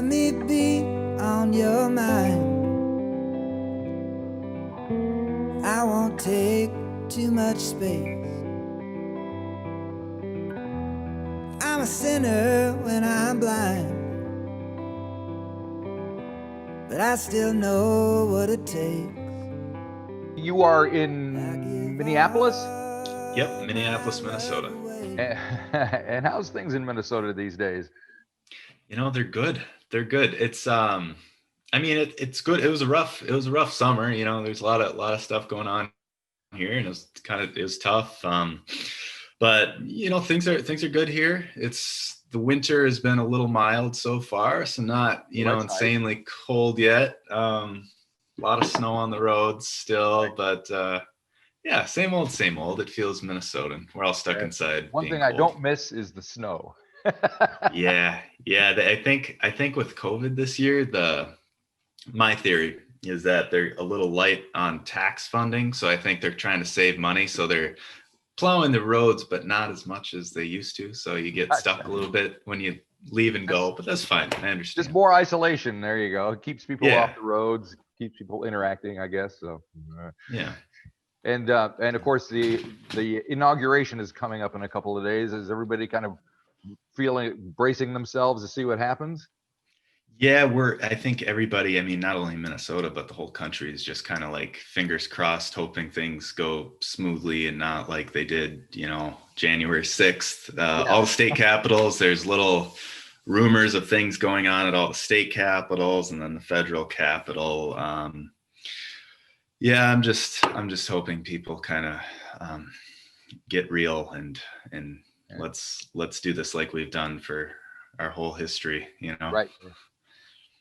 me be on your mind. I won't take too much space. I'm a sinner when I'm blind, but I still know what it takes. You are in Minneapolis? Yep, Minneapolis, Minnesota. And how's things in Minnesota these days? They're good. They're good. It's it's good. It was a rough summer. There's a lot of stuff going on here, and it was tough. But things are good here. The winter has been a little mild so far, so not insanely nice. Cold yet. A lot of snow on the roads still, but yeah, same old. It feels Minnesotan. We're all stuck inside. One thing cold. I don't miss is the snow. yeah. I think with COVID this year, my theory is that they're a little light on tax funding. So I think they're trying to save money. So they're plowing the roads, but not as much as they used to. So you get stuck a little bit when you leave and go, but that's fine. I understand. Just more isolation. There you go. It keeps people off the roads, keeps people interacting, I guess. So yeah. And of course the inauguration is coming up in a couple of days. Is everybody kind of bracing themselves to see what happens? Yeah, I think everybody, not only Minnesota, but the whole country is just kind of like fingers crossed, hoping things go smoothly and not like they did, January 6th. All the state capitals, there's little rumors of things going on at all the state capitals and then the federal capital. Yeah, I'm just hoping people kind of get real and let's do this like we've done for our whole history, Right.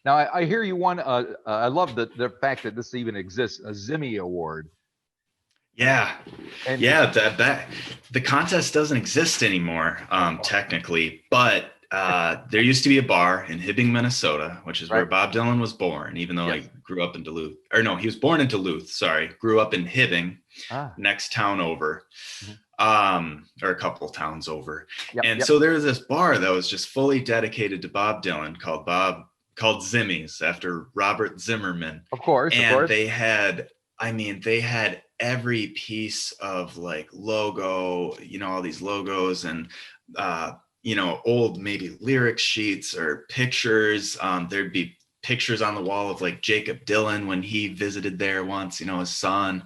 Now I hear you won. I love the fact that this even exists, a Zimmy Award. Yeah, the contest doesn't exist anymore, technically, but there used to be a bar in Hibbing, Minnesota, which is where Bob Dylan was born, even though I grew up in Duluth. Or no, he was born in Duluth, sorry. Grew up in Hibbing, next town over, or a couple towns over. So there was this bar that was just fully dedicated to Bob Dylan called Zimmy's, after Robert Zimmerman. Of course. They had every piece of like logo, all these logos and, old maybe lyric sheets or pictures. There'd be pictures on the wall of like Jacob Dylan when he visited there once, his son,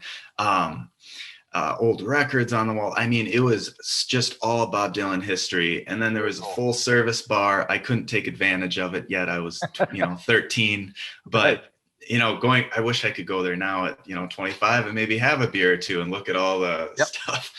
old records on the wall. It was just all Bob Dylan history. And then there was a full service bar. I couldn't take advantage of it yet. I was, 13, but I wish I could go there now at, 25 and maybe have a beer or two and look at all the stuff.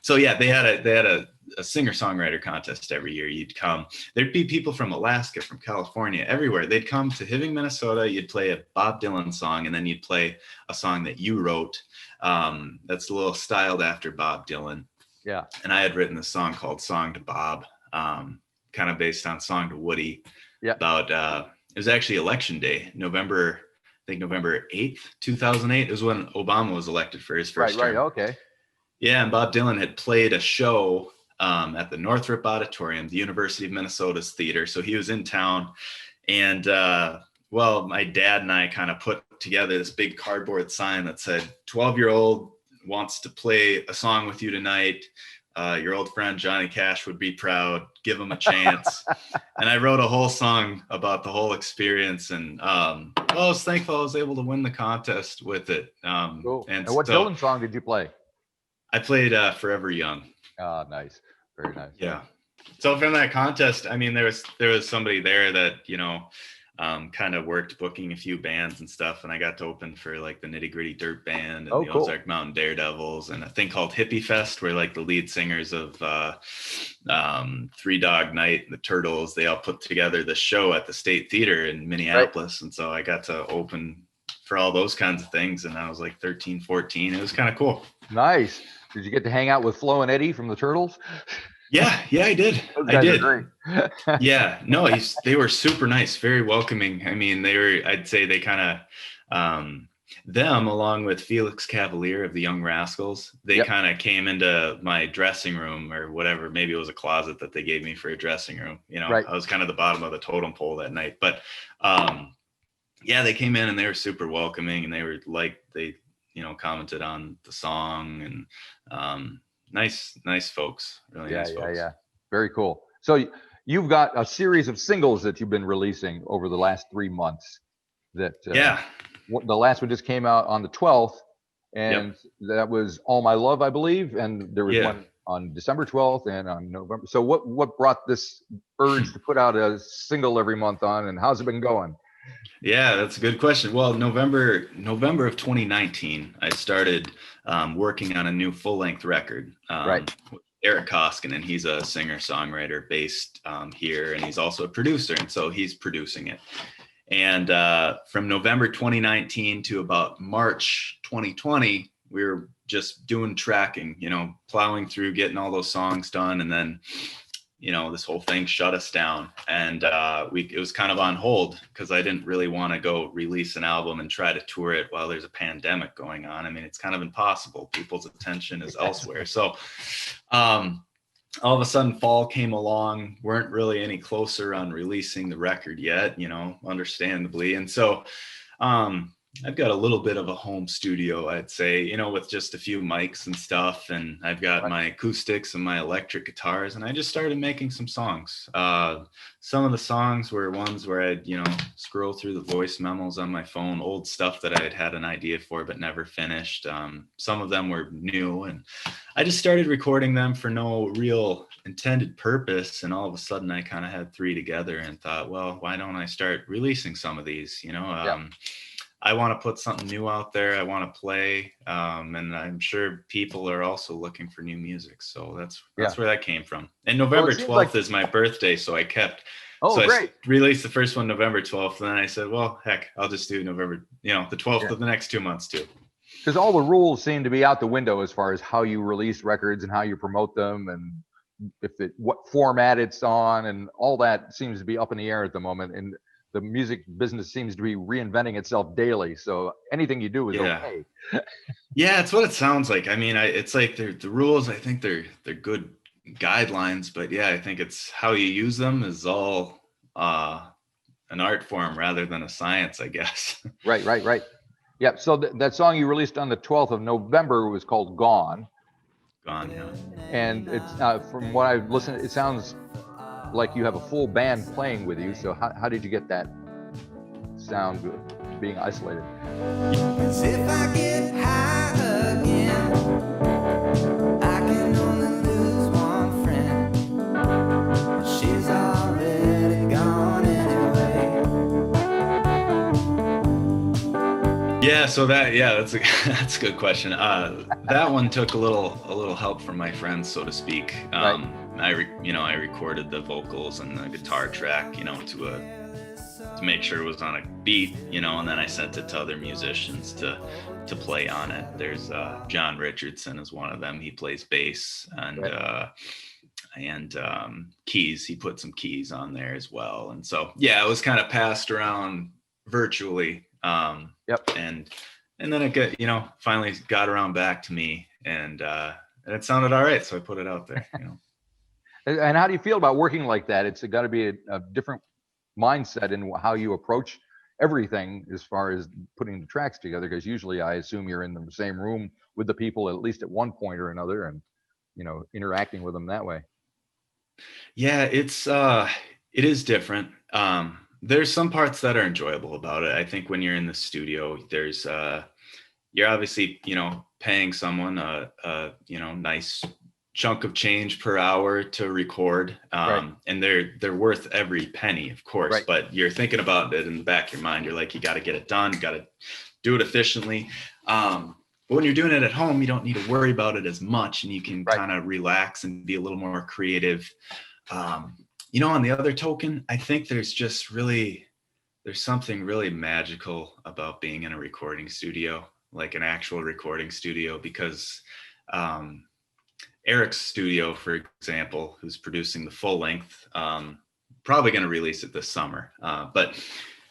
So yeah, they had a singer-songwriter contest every year. You'd come, there'd be people from Alaska, from California, everywhere. They'd come to Hibbing, Minnesota. You'd play a Bob Dylan song, and then you'd play a song that you wrote. That's a little styled after Bob Dylan. Yeah. And I had written a song called Song to Bob, kind of based on Song to Woody. Yeah. About, it was actually election day, November 8th, 2008. It was when Obama was elected for his first term. Right. Okay. Yeah. And Bob Dylan had played a show at the Northrop Auditorium, the University of Minnesota's theater. So he was in town, and my dad and I kind of put together this big cardboard sign that said, 12-year-old wants to play a song with you tonight. Your old friend Johnny Cash would be proud. Give him a chance. And I wrote a whole song about the whole experience. And I was thankful I was able to win the contest with it. Cool. And what Dylan song did you play? I played Forever Young. Nice. Very nice. Yeah. So from that contest, there was somebody there that, kind of worked booking a few bands and stuff. And I got to open for like the Nitty Gritty Dirt Band and the Ozark Mountain Daredevils and a thing called Hippie Fest, where like the lead singers of Three Dog Night and the Turtles, they all put together the show at the State Theater in Minneapolis. Right. And so I got to open for all those kinds of things. And I was like 13, 14. It was kind of cool. Nice. Did you get to hang out with Flo and Eddie from the Turtles? Yeah, I did. Those guys are great. Yeah, no, they were super nice, very welcoming. I'd say they kind of, them, along with Felix Cavalier of the Young Rascals, they kind of came into my dressing room or whatever. Maybe it was a closet that they gave me for a dressing room. You know, I was kind of the bottom of the totem pole that night. But yeah, they came in and they were super welcoming, and they were like, they, you know, commented on the song, and nice folks. Really nice folks. Yeah. Very cool. So you've got a series of singles that you've been releasing over the last 3 months. That the last one just came out on the 12th, and that was All My Love, I believe, and there was one on December 12th and on November. So what brought this urge to put out a single every month on, and how's it been going? Yeah, that's a good question. Well, November of 2019, I started working on a new full-length record. With Eric Koskinen. He's a singer-songwriter based here, and he's also a producer, and so he's producing it. And from November 2019 to about March 2020, we were just doing tracking, you know, plowing through, getting all those songs done, and then, you know, this whole thing shut us down, and it was kind of on hold because I didn't really want to go release an album and try to tour it while there's a pandemic going on. I mean, it's kind of impossible. People's attention is elsewhere. So all of a sudden fall came along, weren't really any closer on releasing the record yet, you know, understandably. And so I've got a little bit of a home studio, I'd say, you know, with just a few mics and stuff. And I've got my acoustics and my electric guitars, and I just started making some songs. Some of the songs were ones where I'd, you know, scroll through the voice memos on my phone, old stuff that I had an idea for but never finished. Some of them were new, and I just started recording them for no real intended purpose. And all of a sudden I kind of had 3 together and thought, well, why don't I start releasing some of these, you know? I want to put something new out there. I want to play. And I'm sure people are also looking for new music. So that's where that came from. And November 12th is my birthday. So I kept, I released the first one November 12th. And then I said, well, heck, I'll just do November, you know, the 12th of the next 2 months too. Because all the rules seem to be out the window as far as how you release records and how you promote them, and what format it's on, and all that seems to be up in the air at the moment. And the music business seems to be reinventing itself daily. So anything you do is okay. Yeah, it's what it sounds like. I mean, it's like the rules. I think they're good guidelines, but yeah, I think it's how you use them is all an art form rather than a science, I guess. Right. Yeah. So that song you released on the 12th of November was called "Gone." Gone, yeah. And it's from what I've listened, it sounds like you have a full band playing with you. So how did you get that sound being isolated? If I get high again, I can only lose one friend. She's already gone anyway. Yeah, so that's a good question. That one took a little help from my friends, so to speak. I recorded the vocals and the guitar track, you know, to make sure it was on a beat, you know, and then I sent it to other musicians to play on it. There's John Richardson is one of them. He plays bass and keys. He put some keys on there as well. And so it was kind of passed around virtually. And then it got, you know, finally got around back to me, and it sounded all right, so I put it out there, you know. And how do you feel about working like that? It's got to be a different mindset in how you approach everything as far as putting the tracks together, because usually I assume you're in the same room with the people at least at one point or another, and, you know, interacting with them that way. Yeah, it is different. There's some parts that are enjoyable about it. I think when you're in the studio, there's you're obviously, you know, paying someone a you know, nice chunk of change per hour to record, and they're worth every penny, of course, but you're thinking about it in the back of your mind. You're like, you got to get it done, you got to do it efficiently. But when you're doing it at home, you don't need to worry about it as much, and you can kind of relax and be a little more creative. You know, on the other token, I think there's something really magical about being in a recording studio, like an actual recording studio, because Eric's studio, for example, who's producing the full length, probably going to release it this summer. But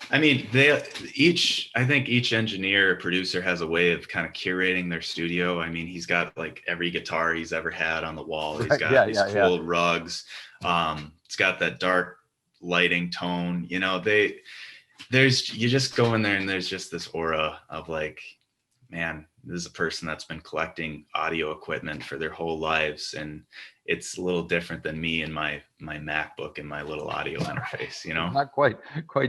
I mean, I think each engineer or producer has a way of kind of curating their studio. I mean, he's got like every guitar he's ever had on the wall. He's got these cool rugs. It's got that dark lighting tone, you know, you just go in there and there's just this aura of like, man, this is a person that's been collecting audio equipment for their whole lives. And it's a little different than me and my MacBook and my little audio interface, you know? Not quite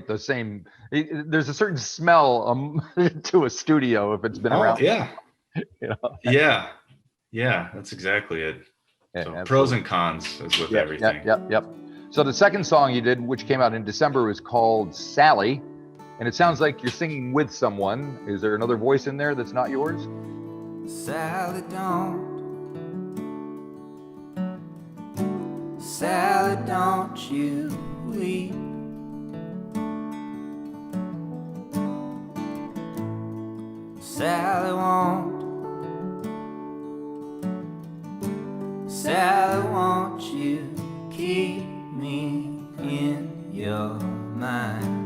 the same. There's a certain smell to a studio if it's been around. Yeah. You know? Yeah, that's exactly it. Yeah, so absolutely. Pros and cons is with everything. Yep. So the second song you did, which came out in December, was called Sally. And it sounds like you're singing with someone. Is there another voice in there that's not yours? Sally, don't you weep. Sally, won't you keep me in your mind?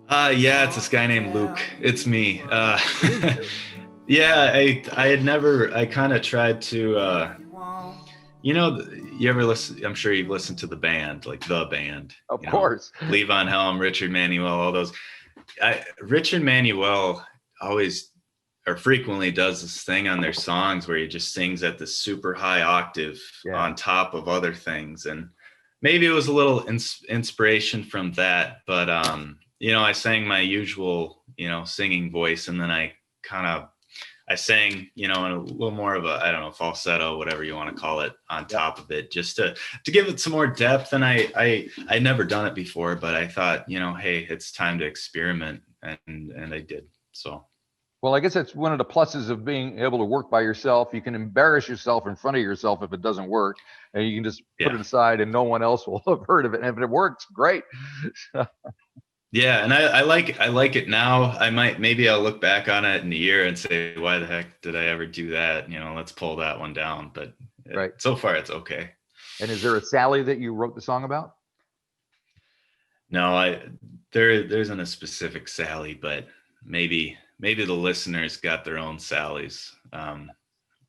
Yeah, it's this guy named Luke. It's me. Yeah, I kind of tried to, you know, you ever listen, I'm sure you've listened to the band, like the band. Of course. Levon Helm, Richard Manuel, all those. Richard Manuel always or frequently does this thing on their songs where he just sings at this super high octave on top of other things. And maybe it was a little inspiration from that, but, you know, I sang my usual, you know, singing voice, and then I sang, you know, in a little more of a, I don't know, falsetto, whatever you want to call it, on top of it, just to give it some more depth. And I'd never done it before, but I thought, you know, hey, it's time to experiment, and I did. So. Well, I guess that's one of the pluses of being able to work by yourself. You can embarrass yourself in front of yourself if it doesn't work, and you can just put it aside and no one else will have heard of it. And if it works, great. Yeah, and I like it now. Maybe I'll look back on it in a year and say, why the heck did I ever do that? You know, let's pull that one down. But so far it's okay. And is there a Sally that you wrote the song about? No, there isn't a specific Sally, but maybe the listeners got their own Sallys,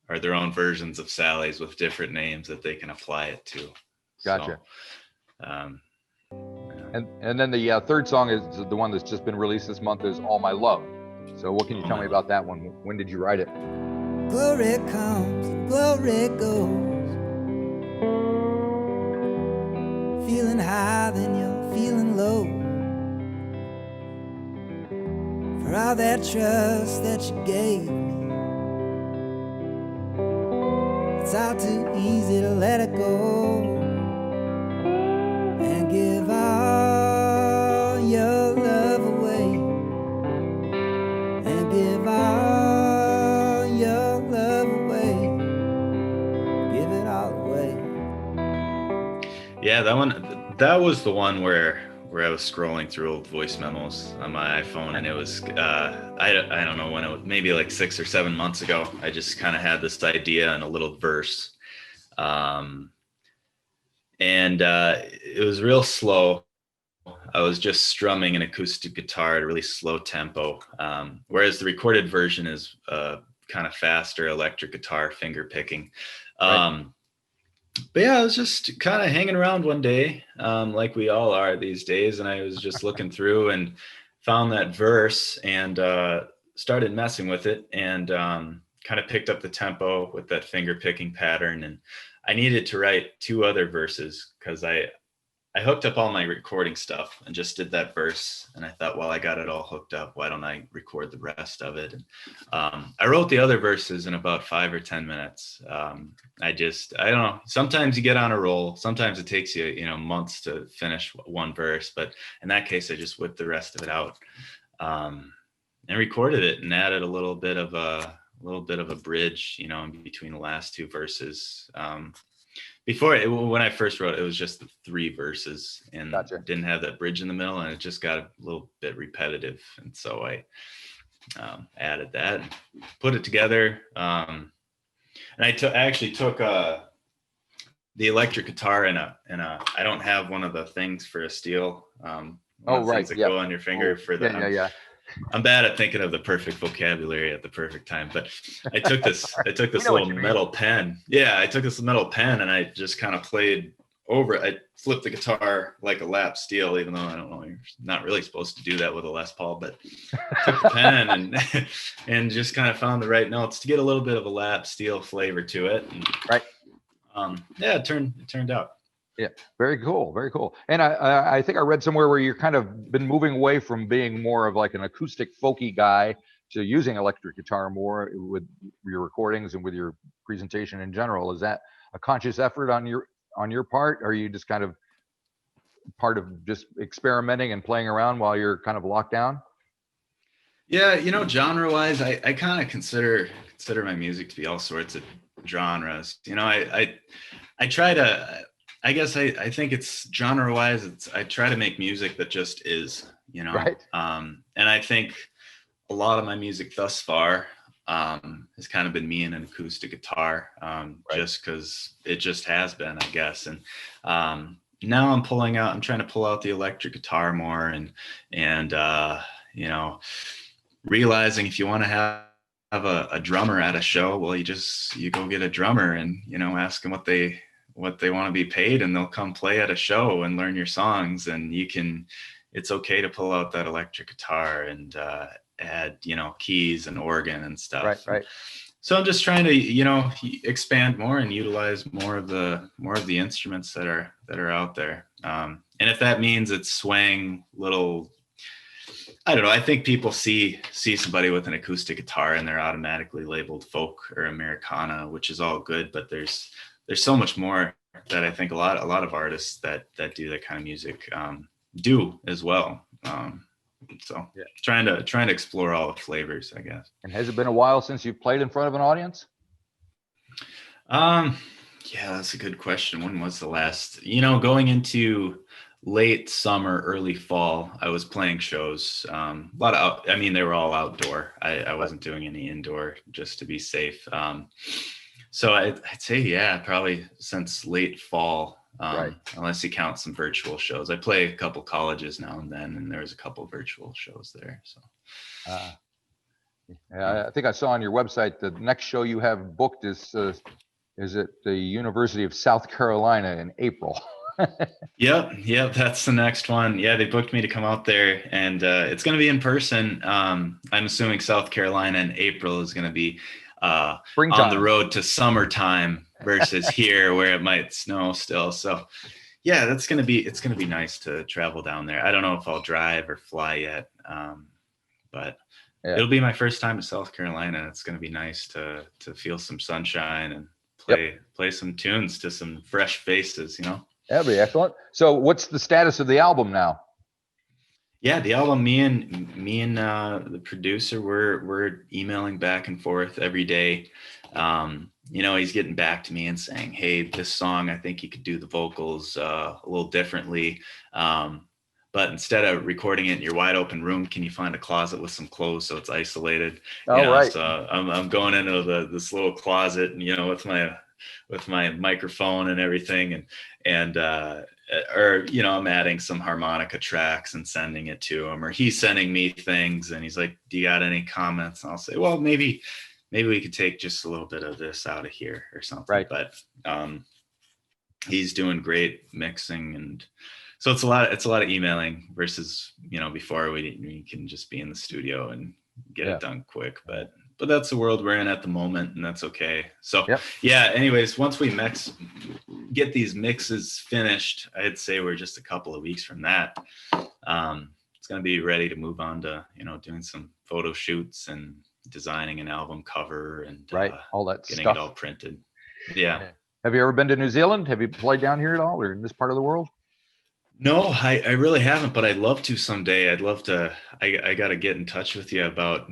or their own versions of Sallys with different names that they can apply it to. Gotcha. So, and then the third song is the one that's just been released this month, is All My Love. So what can you tell me about that one? When did you write it? Glory comes and glory goes. Feeling high, then you're feeling low. For all that trust that you gave me, it's all too easy to let it go. And give all your love away. And give all your love away. Give it all away. Yeah, that was the one where I was scrolling through old voice memos on my iPhone, and it was I don't know when, it was maybe like 6 or 7 months ago. I just kind of had this idea and a little verse. And it was real slow. I was just strumming an acoustic guitar at a really slow tempo, whereas the recorded version is kind of faster electric guitar finger picking. But yeah, I was just kind of hanging around one day, like we all are these days, and I was just looking through and found that verse and started messing with it, and kind of picked up the tempo with that finger picking pattern. And I needed to write 2 other verses because I hooked up all my recording stuff and just did that verse. And I thought, well, I got it all hooked up. Why don't I record the rest of it? And I wrote the other verses in about 5 or 10 minutes. I don't know. Sometimes you get on a roll. Sometimes it takes you, months to finish one verse. But in that case, I just whipped the rest of it out and recorded it and added a little bit of a bridge, in between the last 2 verses. When I first wrote it, it was just the 3 verses and didn't have that bridge in the middle, and it just got a little bit repetitive. And so I added that, put it together. And I actually took the electric guitar and I don't have one of the things for a steel Oh, things right. that Yeah. go on your finger for the. Yeah. I'm bad at thinking of the perfect vocabulary at the perfect time, but I took this little metal pen. Yeah, I took this metal pen and I just kind of played over it. I flipped the guitar like a lap steel, even though I don't know, you're not really supposed to do that with a Les Paul, but took the pen and just kind of found the right notes to get a little bit of a lap steel flavor to it. And, right. Yeah, it turned out. Yeah, very cool, very cool. And I think I read somewhere where you're kind of been moving away from being more of like an acoustic folky guy to using electric guitar more with your recordings and with your presentation in general. Is that a conscious effort on your part? Or are you just kind of part of just experimenting and playing around while you're kind of locked down? Yeah, genre wise, I kind of consider my music to be all sorts of genres. I try to, I guess I think it's genre wise, I try to make music that just is, Right. And I think a lot of my music thus far has kind of been me and an acoustic guitar, right. Just because it just has been, I guess. And now I'm trying to pull out the electric guitar more and realizing if you want to have a drummer at a show, well, you go get a drummer and, ask them what they want to be paid, and they'll come play at a show and learn your songs. And it's okay to pull out that electric guitar and add, keys and organ and stuff. Right. So I'm just trying to, expand more and utilize more of the instruments that are out there. And if that means it's swaying little, I don't know. I think people see somebody with an acoustic guitar and they're automatically labeled folk or Americana, which is all good. But there's so much more that I think a lot of artists that do that kind of music do as well. So yeah. trying to explore all the flavors, I guess. And has it been a while since you've played in front of an audience? Yeah, that's a good question. When was the last? Going into late summer, early fall, I was playing shows. They were all outdoor. I wasn't doing any indoor just to be safe. So I'd say, yeah, probably since late fall, right. Unless you count some virtual shows. I play a couple colleges now and then, and there's a couple virtual shows there. So, yeah, I think I saw on your website the next show you have booked is at the University of South Carolina in April. Yep, that's the next one. Yeah, they booked me to come out there, and it's going to be in person. I'm assuming South Carolina in April is going to be on the road to summertime versus here where it might snow still. So yeah, it's going to be nice to travel down there. I don't know if I'll drive or fly yet, but yeah. It'll be my first time to South Carolina. It's going to be nice to feel some sunshine and play some tunes to some fresh faces, That'd be excellent. So what's the status of the album now? Yeah, the album, me and the producer, we're emailing back and forth every day. He's getting back to me and saying, hey, this song, I think you could do the vocals a little differently. But instead of recording it in your wide open room, can you find a closet with some clothes so it's isolated? Right. So I'm going into this little closet, and with my microphone and everything, and I'm adding some harmonica tracks and sending it to him, or he's sending me things and he's like, do you got any comments? And I'll say, well, maybe we could take just a little bit of this out of here or something. Right. But he's doing great mixing, and so it's a lot of emailing versus, before we can just be in the studio and get it done quick. But that's the world we're in at the moment, and that's okay. So yeah, anyways, once we get these mixes finished, I'd say we're just a couple of weeks from that. It's going to be ready to move on to, doing some photo shoots and designing an album cover and all that getting stuff. It all printed. Yeah. Have you ever been to New Zealand? Have you played down here at all, or in this part of the world? No, I really haven't, but I'd love to someday. I'd love to. I got to get in touch with you about,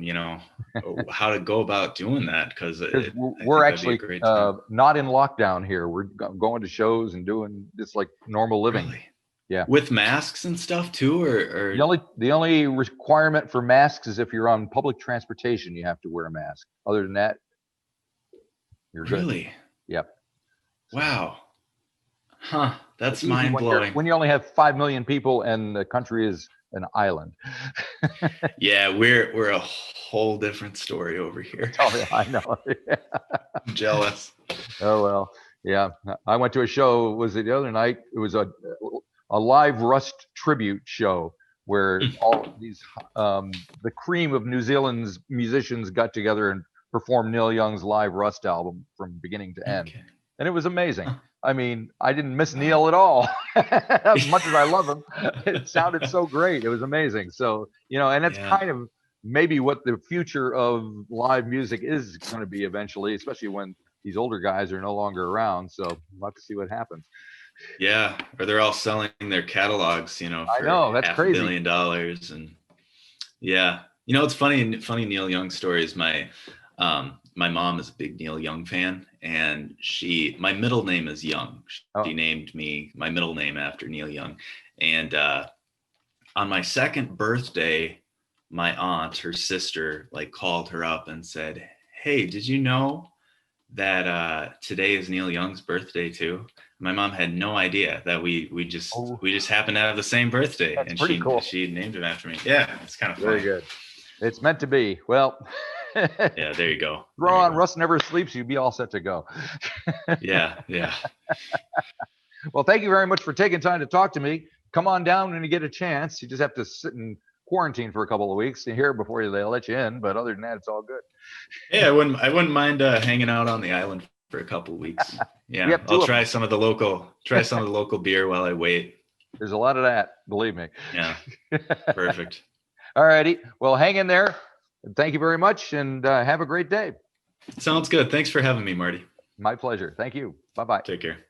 how to go about doing that, because we're actually not in lockdown here. We're going to shows and doing this like normal living. Really? Yeah. With masks and stuff too, or the only requirement for masks is if you're on public transportation, you have to wear a mask. Other than that, you're good. Really? Yep. Wow. Huh. That's mind blowing. When you only have 5 million people and the country is an island. Yeah, we're a whole different story over here. Oh, yeah, I know. I'm jealous. Oh, well, yeah. I went to a show, was it the other night? It was a live Rust tribute show where all these, the cream of New Zealand's musicians got together and performed Neil Young's live Rust album from beginning to end. Okay. And it was amazing. I mean, I didn't miss Neil at all. As much as I love him, it sounded so great. It was amazing. So, and that's kind of maybe what the future of live music is going to be eventually, especially when these older guys are no longer around. So we'll have to see what happens. Yeah, or they're all selling their catalogs, for I know, that's $500 crazy. million. And yeah, it's funny Neil Young stories. My mom is a big Neil Young fan, and my middle name is Young. She named me my middle name after Neil Young. And on my second birthday, my aunt, her sister, called her up and said, "Hey, did you know that today is Neil Young's birthday too?" My mom had no idea that we just happened to have the same birthday. That's and pretty cool. She named him after me. Yeah, it's kind of very funny. good. It's meant to be. Well, yeah, there you go. Throw on Rust Never Sleeps, you'd be all set to go. Yeah. Well, thank you very much for taking time to talk to me. Come on down when you get a chance. You just have to sit in quarantine for a couple of weeks here before they'll let you in. But other than that, it's all good. Yeah, I wouldn't mind hanging out on the island for a couple of weeks. Yeah, I'll try some of the local beer while I wait. There's a lot of that, believe me. Yeah, perfect. All righty. Well, hang in there. Thank you very much, and have a great day. Sounds good. Thanks for having me, Marty. My pleasure. Thank you. Bye-bye. Take care.